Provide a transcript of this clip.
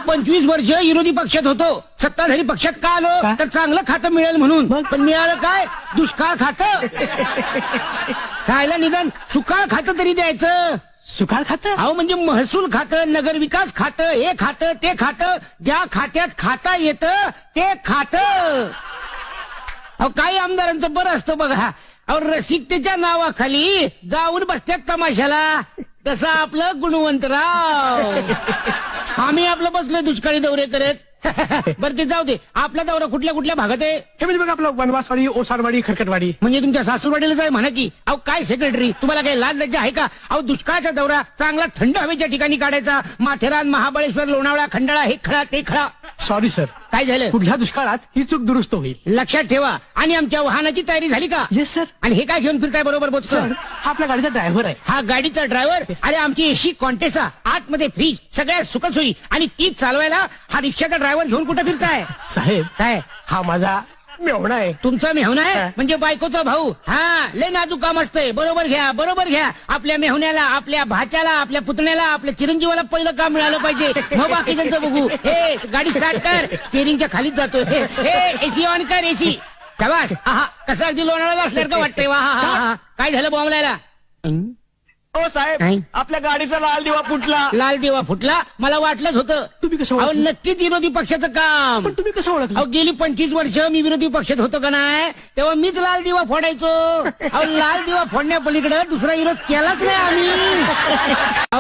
25 वर्ष विरोधी पक्षात होतो, सत्ताधारी पक्षात का आलो? का? तर चांगलं खातं मिळेल म्हणून. मग? पण मिळालं काय? दुष्काळ खातं. खायला निदान सुकाळ खातं तरी द्यायचं. सुकाळ खातं? अहो म्हणजे महसूल खातं, नगर विकास खातं, हे खातं ते खातं, ज्या खात्यात खाता येतं ते खातं. अहो काही आमदारांचं बरं असतं बघा, अहो रसिकतेच्या नावाखाली जाऊन बसत्यात तमाशाला. तसं आपलं गुणवंतराव. आम्ही आपलं बसलोय दुष्काळी दौरे करत. बरं ते जाऊ दे, आपला दौरा कुठल्या कुठल्या भागात आहे? हे म्हणजे बघा आपलं वनवासवाडी, ओसारवाडी, खरकटवाडी. म्हणजे तुमच्या सासूरवाडीला आहे म्हणा की. अहो काय सेक्रेटरी, तुम्हाला काही लाज लज्जा आहे का? अहो दुष्काळाचा दौरा चांगला थंड हवेच्या ठिकाणी काढायचा. माथेरान, महाबळेश्वर, लोणावळा, खंडाळा, हे खळा ते खळा. सॉरी सर, काय झालं? पुढल्या दुष्काळात ही चूक दुरुस्त होईल. लक्षात ठेवा. आणि आमच्या वाहनाची तयारी झाली का? Yes sir. आणि हे काय घेऊन फिरताय बरोबर बोच? सर, हा आपल्या गाडीचा ड्रायव्हर आहे. हा गाडीचा ड्रायव्हर. अरे आमची एसी कॉन्टेसा, आतमध्ये फ्रीज, सगळ्या सुखसोयी, आणि तीच चालवायला हा रिक्षाचा ड्रायव्हर घेऊन कुठे फिरताय? साहेब, काय हा माझा मेवणा आहे. तुमचा मेहुणा आहे? हा. म्हणजे बायकोचा भाऊ. हा लय नाजूक काम असतंय. बरोबर घ्या, बरोबर घ्या. आपल्या मेहुण्याला, आपल्या भाच्याला, आपल्या पुतण्याला, आपल्या चिरंजीवाला पहिलं काम मिळालं पाहिजे, मग बाकीच्यांचं बघू. हे गाडी स्टार्ट कर, स्टेरिंगच्या खालीच जातोय. हे एसी ऑन कर, एसी. शाबास. आहा कसं अगदी लोणावळ्याला असल्यासारखं वाटतंय. वा हा हा हा. काय झालं बॉम्बलायला? ओ साहेब, नाही. आपल्या गाडीचा लाल दिवा फुटला. लाल दिवा फुटला? मला वाटलंच होतं. तुम्ही कसं अहो ओळखलं? नक्कीच विरोधी पक्षाचं काम. पण तुम्ही कसं ओळखलं? अहो गेली 25 वर्ष मी विरोधी पक्षात होतो का नाही, तेव्हा मीच लाल दिवा फोडायचो. अहो लाल दिवा फोडण्यापलीकडे दुसरा विरोध केलाच नाही आम्ही.